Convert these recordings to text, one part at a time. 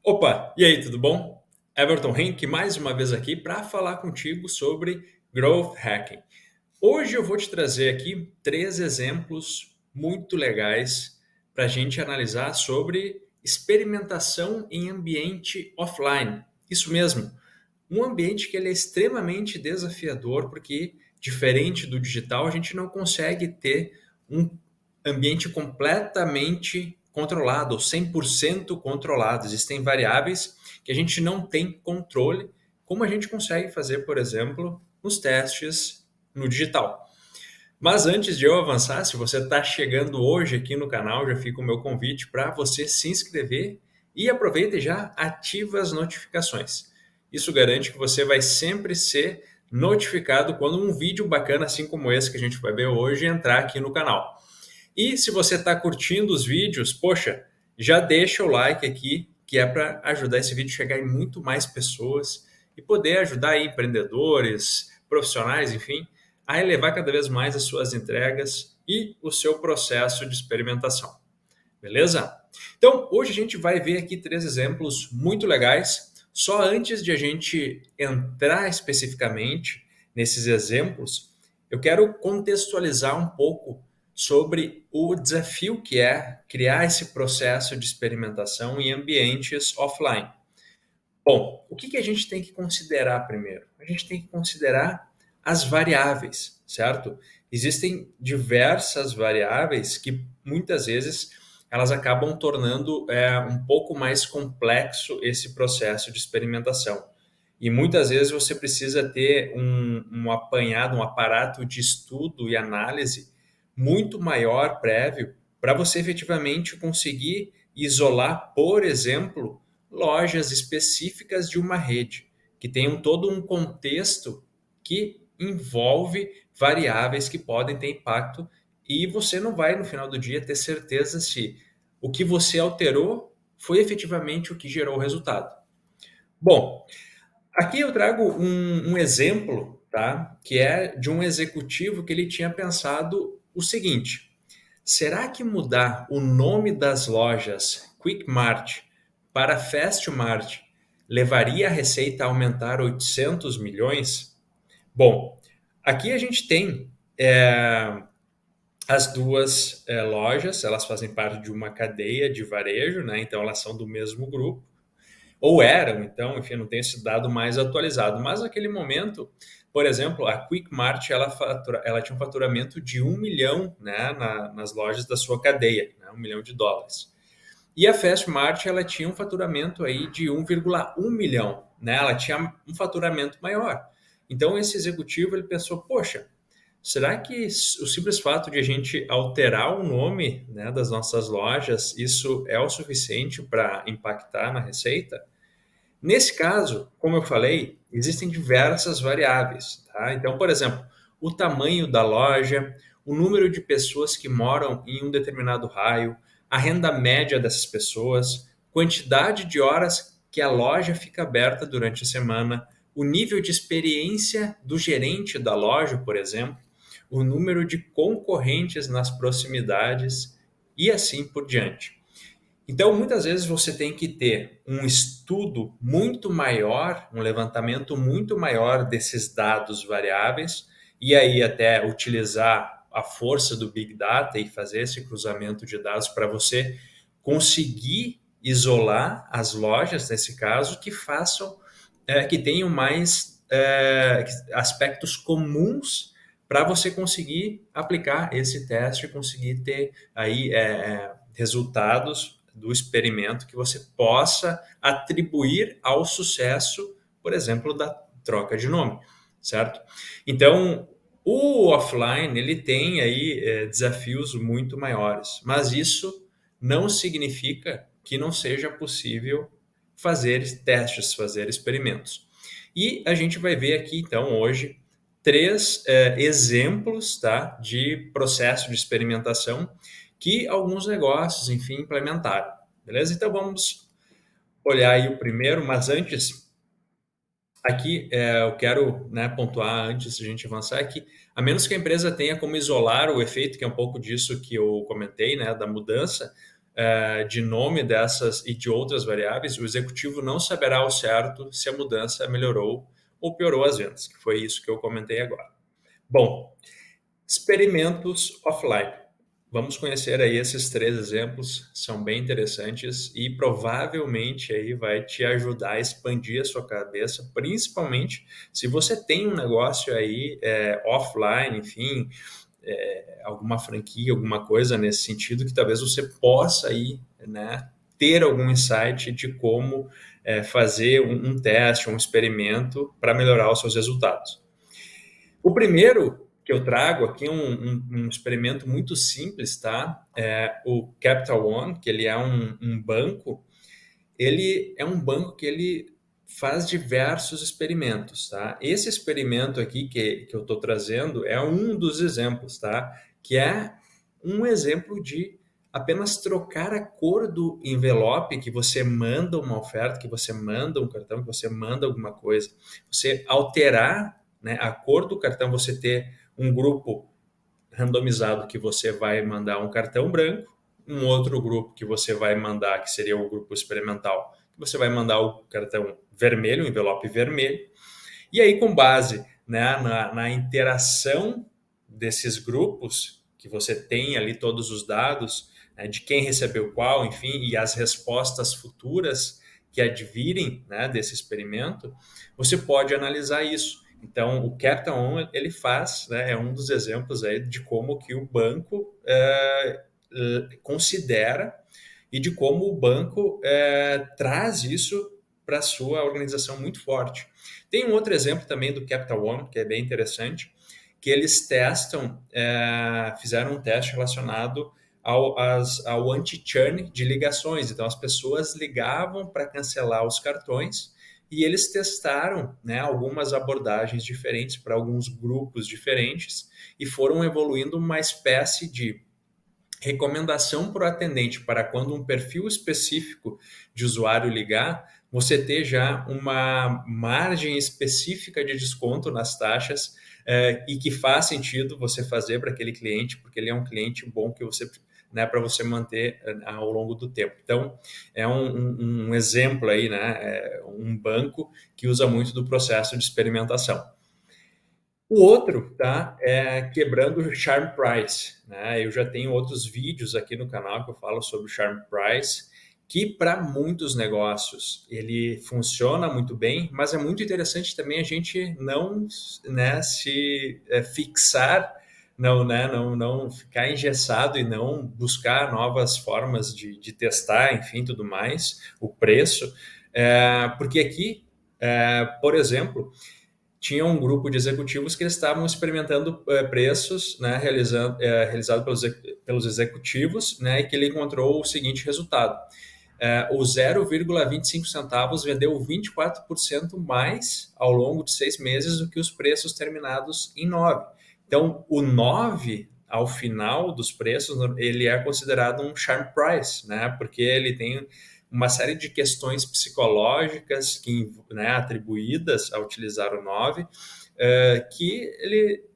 Opa, e aí, tudo bom? Everton Henke mais uma vez aqui para falar contigo sobre Growth Hacking. Hoje eu vou te trazer aqui três exemplos muito legais para a gente analisar sobre experimentação em ambiente offline. Isso mesmo, um ambiente que ele é extremamente desafiador porque, diferente do digital, a gente não consegue ter um ambiente completamente controlado, ou 100% controlado. Existem variáveis que a gente não tem controle, como a gente consegue fazer, por exemplo, nos testes no digital. Mas antes de eu avançar, se você está chegando hoje aqui no canal, já fica o meu convite para você se inscrever e aproveita e já ativa as notificações. Isso garante que você vai sempre ser notificado quando um vídeo bacana, assim como esse que a gente vai ver hoje, entrar aqui no canal. E se você está curtindo os vídeos, poxa, já deixa o like aqui, que é para ajudar esse vídeo a chegar em muito mais pessoas e poder ajudar aí empreendedores, profissionais, enfim, a elevar cada vez mais as suas entregas e o seu processo de experimentação. Beleza? Então, hoje a gente vai ver aqui três exemplos muito legais. Só antes de a gente entrar especificamente nesses exemplos, eu quero contextualizar um pouco sobre o desafio que é criar esse processo de experimentação em ambientes offline. Bom, o que a gente tem que considerar primeiro? A gente tem que considerar as variáveis, certo? Existem diversas variáveis que muitas vezes elas acabam tornando um pouco mais complexo esse processo de experimentação. E muitas vezes você precisa ter um apanhado, um aparato de estudo e análise muito maior prévio para você efetivamente conseguir isolar, por exemplo, lojas específicas de uma rede, que tenham todo um contexto que envolve variáveis que podem ter impacto e você não vai, no final do dia, ter certeza se o que você alterou foi efetivamente o que gerou o resultado. Bom, aqui eu trago um exemplo, tá? Que é de um executivo que ele tinha pensado o seguinte: será que mudar o nome das lojas Quick Mart para Fast Mart levaria a receita a aumentar 800 milhões? Bom, aqui a gente tem as duas lojas, elas fazem parte de uma cadeia de varejo, né? Então elas são do mesmo grupo, ou eram, então, enfim, não tem esse dado mais atualizado. Mas naquele momento, por exemplo, a Quick Mart ela tinha um faturamento de 1 milhão, né, nas lojas da sua cadeia, né, US$ 1 milhão. E a Fast Mart ela tinha um faturamento aí de 1,1 milhão, né? Ela tinha um faturamento maior. Então esse executivo ele pensou, poxa, será que o simples fato de a gente alterar o nome, né, das nossas lojas, isso é o suficiente para impactar na receita? Nesse caso, como eu falei, existem diversas variáveis, tá? Então, por exemplo, o tamanho da loja, o número de pessoas que moram em um determinado raio, a renda média dessas pessoas, quantidade de horas que a loja fica aberta durante a semana, o nível de experiência do gerente da loja, por exemplo, o número de concorrentes nas proximidades e assim por diante. Então, muitas vezes você tem que ter um estudo muito maior, um levantamento muito maior desses dados variáveis, e aí até utilizar a força do Big Data e fazer esse cruzamento de dados para você conseguir isolar as lojas, nesse caso, que façam, que tenham mais aspectos comuns para você conseguir aplicar esse teste e conseguir ter aí resultados do experimento que você possa atribuir ao sucesso, por exemplo, da troca de nome, certo? Então, o offline ele tem aí desafios muito maiores, mas isso não significa que não seja possível fazer testes, fazer experimentos. E a gente vai ver aqui então hoje três exemplos, tá, de processo de experimentação que alguns negócios, enfim, implementaram. Beleza? Então vamos olhar aí o primeiro, mas antes, aqui eu quero, né, pontuar antes de a gente avançar que, a menos que a empresa tenha como isolar o efeito, que é um pouco disso que eu comentei, né, da mudança, de nome dessas e de outras variáveis, o executivo não saberá ao certo se a mudança melhorou ou piorou as vendas, que foi isso que eu comentei agora. Bom, experimentos offline. Vamos conhecer aí esses 3 exemplos, são bem interessantes e provavelmente aí vai te ajudar a expandir a sua cabeça, principalmente se você tem um negócio aí offline, enfim, alguma franquia, alguma coisa nesse sentido, que talvez você possa aí, né, ter algum insight de como fazer um teste, um experimento para melhorar os seus resultados. O primeiro que eu trago aqui é um experimento muito simples, tá? É o Capital One, que ele é um banco. Ele é um banco que ele faz diversos experimentos, tá? Esse experimento aqui que eu estou trazendo é um dos exemplos, tá? Que é um exemplo de apenas trocar a cor do envelope que você manda uma oferta, que você manda um cartão, que você manda alguma coisa. Você alterar, né, a cor do cartão, você ter um grupo randomizado que você vai mandar um cartão branco, um outro grupo que você vai mandar, que seria o grupo experimental, que você vai mandar o cartão vermelho, o envelope vermelho, e aí com base, né, na interação desses grupos, que você tem ali todos os dados, né, de quem recebeu qual, enfim, e as respostas futuras que advirem, né, desse experimento, você pode analisar isso. Então, o Capital One, ele faz, né, é um dos exemplos aí de como que o banco considera e de como o banco traz isso para a sua organização muito forte. Tem um outro exemplo também do Capital One, que é bem interessante, que eles fizeram um teste relacionado ao anti-churn de ligações. Então, as pessoas ligavam para cancelar os cartões e eles testaram, né, algumas abordagens diferentes para alguns grupos diferentes e foram evoluindo uma espécie de recomendação para o atendente para quando um perfil específico de usuário ligar, você ter já uma margem específica de desconto nas taxas e que faz sentido você fazer para aquele cliente, porque ele é um cliente bom que você, né, para você manter ao longo do tempo. Então, é um exemplo aí, né, um banco que usa muito do processo de experimentação. O outro, tá, é quebrando o Charm Price, né? Eu já tenho outros vídeos aqui no canal que eu falo sobre o Charm Price, que para muitos negócios ele funciona muito bem, mas é muito interessante também a gente não, né, se fixar, não, né, não ficar engessado e não buscar novas formas de testar, enfim, tudo mais, o preço, porque aqui, por exemplo, tinha um grupo de executivos que eles estavam experimentando preços, né, realizado pelos executivos, né, e que ele encontrou o seguinte resultado. O 0,25 centavos vendeu 24% mais ao longo de 6 meses do que os preços terminados em 9. Então, o 9, ao final dos preços, ele é considerado um charm price, né, porque ele tem uma série de questões psicológicas que, né, atribuídas a utilizar o 9, que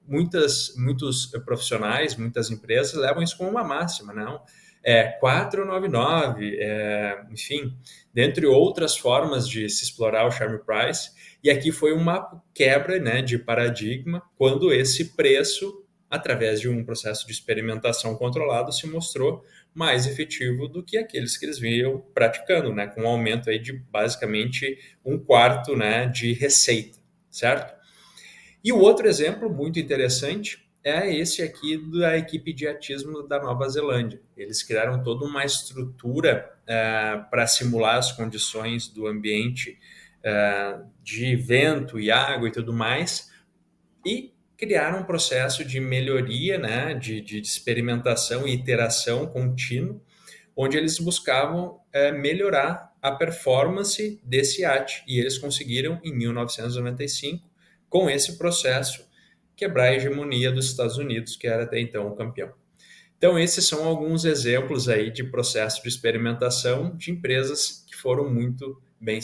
muitos profissionais, muitas empresas levam isso como uma máxima, não? 499, enfim, dentre outras formas de se explorar o Charm Price, e aqui foi uma quebra, né, de paradigma, quando esse preço, através de um processo de experimentação controlado, se mostrou mais efetivo do que aqueles que eles vinham praticando, né, com um aumento aí de basicamente 1/4, né, de receita, certo? E o outro exemplo muito interessante é esse aqui da equipe de atismo da Nova Zelândia. Eles criaram toda uma estrutura para simular as condições do ambiente de vento e água e tudo mais, e criaram um processo de melhoria, né, de experimentação e iteração contínua, onde eles buscavam melhorar a performance desse iate. E eles conseguiram, em 1995, com esse processo, quebrar a hegemonia dos Estados Unidos, que era até então o campeão. Então, esses são alguns exemplos aí de processo de experimentação de empresas que foram muito bem